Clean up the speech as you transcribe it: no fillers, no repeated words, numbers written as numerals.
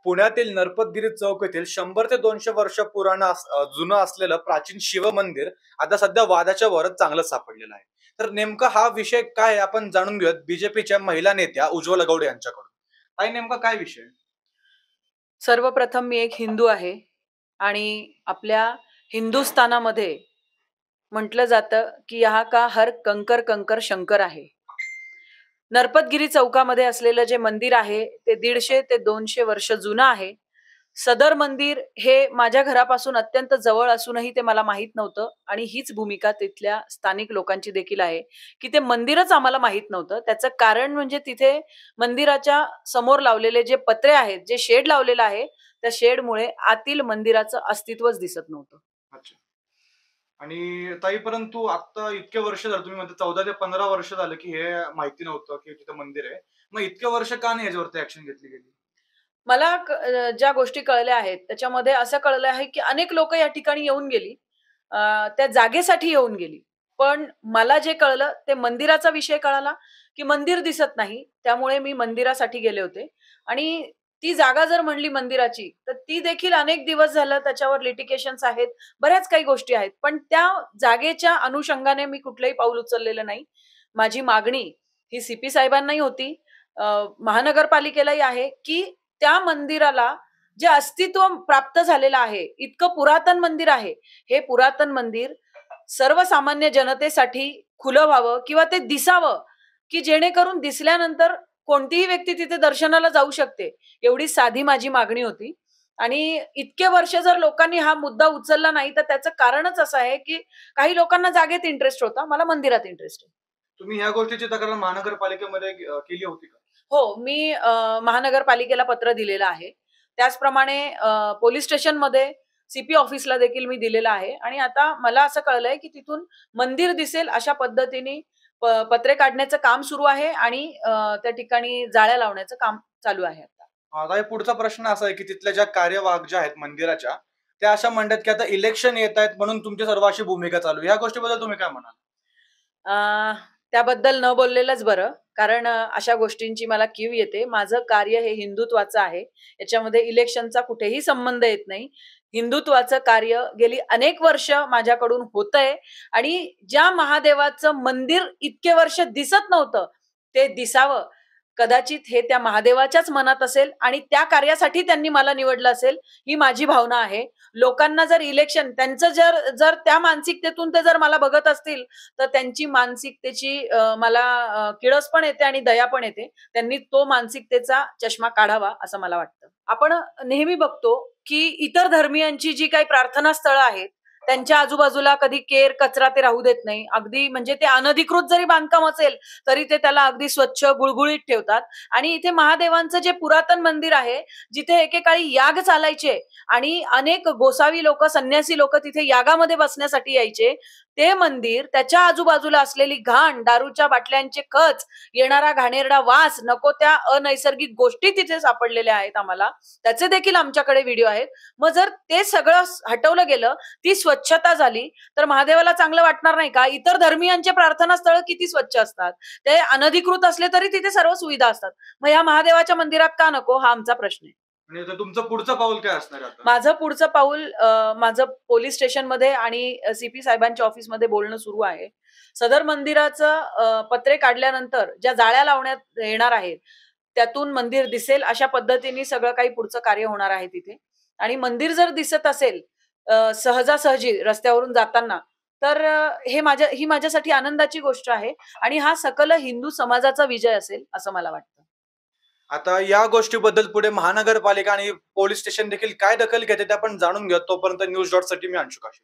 पुण्यातील नरपतगिरी चौक येथील 100 ते 200 वर्ष जुनं असलेलं प्राचीन शिव मंदिर आता सध्या वादाच्या भोवऱ्यात चांगलं सापडलेलं आहे. तर नेमका हा विषय काय आहे आपण जाणून घेऊयात बीजेपीच्या महिला नेत्या उज्ज्वला गौड यांच्याकडून. काय नेमका काय विषय? सर्वप्रथम मी एक हिंदू आहे आणि आपल्या हिंदुस्थानामध्ये म्हटलं जातं की यहाँ का हर कंकर कंकर शंकर आहे. नरपतगिरी चौकामध्ये असलेलं जे मंदिर आहे ते 150 ते 200 वर्ष जुनं आहे. सदर मंदिर हे माझ्या घरापासून अत्यंत जवळ असूनही ते मला माहित नव्हतं आणि हीच भूमिका तिथल्या स्थानिक लोकांची देखील आहे की ते मंदिरच आम्हाला माहित नव्हतं. त्याचं कारण म्हणजे तिथे मंदिराच्या समोर लावलेले जे पत्रे आहेत, जे शेड लावलेलं आहे, त्या शेडमुळे आतील मंदिराचं अस्तित्वच दिसत नव्हतं. अच्छा. आणि ताई, परंतु आता इतके वर्ष झाले, तुम्ही म्हणता 14 ते 15 वर्ष झालं की हे माहिती नव्हतं की तिथं मंदिर आहे. मग इतके वर्ष का नाही याच्यावरती ऍक्शन घेतली गेली? मला ज्या गोष्टी कळल्या आहेत त्याच्यामध्ये असं कळलं आहे की अनेक लोक या ठिकाणी येऊन गेली, त्या जागेसाठी येऊन गेली. पण मला जे कळलं ते मंदिराचा विषय कळाला की मंदिर दिसत नाही, त्यामुळे मी मंदिरासाठी गेले होते. आणि ती जागा जर म्हणली मंदिराची तर ती देखील अनेक दिवस झालं त्याच्यावर लिटिगेशन्स आहेत, बऱ्याच काही गोष्टी आहेत, पण त्या जागेच्या अनुषंगाने मी कुठलंही पाऊल उचललेलं नाही. माझी मागणी ही सीपी साहेबांनाही होती, महानगरपालिकेलाही आहे की त्या मंदिराला जे अस्तित्व प्राप्त झालेलं आहे, इतकं पुरातन मंदिर आहे, हे पुरातन मंदिर सर्वसामान्य जनतेसाठी खुलं व्हावं किंवा ते दिसावं, की जेणेकरून दिसल्यानंतर कोणतीही व्यक्ती तिथे दर्शनाला जाऊ शकते, एवढी साधी माझी मागणी होती. आणि इतके वर्ष जर लोकांनी हा मुद्दा उचलला नाही तर त्याचं कारणच असं आहे की काही लोकांना जागेत इंटरेस्ट होता, मला मंदिरात इंटरेस्ट आहे. तुम्ही ह्या गोष्टीची तक्रार महानगरपालिकेमध्ये केली होती का? हो, मी महानगरपालिकेला पत्र दिलेलं आहे. त्याचप्रमाणे पोलीस स्टेशनमध्ये सीपी ऑफिसला देखील मी दिलेलं आहे आणि आता मला असं कळलंय की तिथून मंदिर दिसेल अशा पद्धतीने पत्रे काढण्याचं काम सुरू आहे आणि त्या ठिकाणी जाळ्या लावण्याचं काम चालू आहे आता. आता पुढचा प्रश्न असा आहे की तिथल्या ज्या कार्यवाहक ज्या आहेत मंदिराच्या, त्या अशा म्हणतात की आता इलेक्शन येत आहेत म्हणून तुमची सर्व अशी भूमिका चालू आहे. या गोष्टीबद्दल तुम्ही काय म्हणाल? अ, त्याबद्दल न बोललेलंच बरं. कारण अशा गोष्टींची मला कीव येते. माझं कार्य हे हिंदुत्वाचं आहे. याच्यामध्ये इलेक्शनचा कुठेही संबंध येत नाही. हिंदुत्वाचं कार्य गेली अनेक वर्ष माझ्याकडून होतंय आणि ज्या महादेवाचं मंदिर इतके वर्ष दिसत नव्हतं, ते दिसावं. कदाचित हे त्या महादेवाच्याच मनात असेल आणि त्या कार्यासाठी त्यांनी मला निवडलं असेल, ही माझी भावना आहे. लोकांना जर इलेक्शन त्यांचं जर जर त्या मानसिकतेतून ते जर मला बघत असतील, तर त्यांची मानसिकतेची मला किळस पण येते आणि दया पण येते. त्यांनी तो मानसिकतेचा चष्मा काढावा असं मला वाटतं. आपण नेहमी बघतो की इतर धर्मियांची जी काही प्रार्थना स्थळं आहेत, त्यांच्या आजूबाजूला कधी केर, कचरा ते राहू देत नाही. अगदी म्हणजे ते अनधिकृत जरी बांधकाम असेल, तरी ते त्याला अगदी स्वच्छ, गुळगुळीत ठेवतात. आणि इथे महादेवांचं जे पुरातन मंदिर आहे, जिथे एकेकाळी याग चालायचे आणि अनेक गोसावी लोकं, संन्यासी लोकं तिथे यागामध्ये बसण्यासाठी यायचे. ते मंदिर, त्याच्या आजूबाजूला असलेली घाण, दारूच्या बाटल्यांचे खच, येणारा घाणेरडा वास, नको त्या अनैसर्गिक गोष्टी तिथे सापडलेल्या आहेत आम्हाला. त्याचे देखील आमच्याकडे व्हिडिओ आहेत. मग जर ते सगळं हटवलं गेलं, ती स्वच्छता झाली, तर महादेवाला चांगलं वाटणार नाही का? इतर धर्मियांचे प्रार्थनास्थळं किती स्वच्छ असतात. ते अनधिकृत असले तरी तिथे सर्व सुविधा असतात. मग या महादेवाच्या मंदिरात का नको? हा आमचा प्रश्न आहे. आणि आता तुमचं पुढचं पाऊल काय असणार आहे आता? माझं पुढचं पाऊल माझं पोलीस स्टेशनमध्ये आणि सीपी साहेबांच्या ऑफिसमध्ये बोलणं सुरू आहे. सदर मंदिराचं पत्रे काढल्यानंतर ज्या जाळ्या लावण्यात येणार आहेत, त्यातून मंदिर दिसेल अशा पद्धतीने सगळं काही पुढचं कार्य होणार आहे तिथे. आणि मंदिर जर दिसत असेल सहजासहजी रस्त्यावरून जाताना, तर ही माझ्यासाठी आनंदाची गोष्ट आहे आणि हा सकल हिंदू समाजाचा विजय असेल असं मला वाटतं. आता या गोष्टीबद्दल पुढे महानगरपालिका आणि पोलीस स्टेशन देखील काय दखल घेते ते आपण जाणून घेऊ. तोपर्यंत न्यूज डॉट साठी मी अंशुकाश.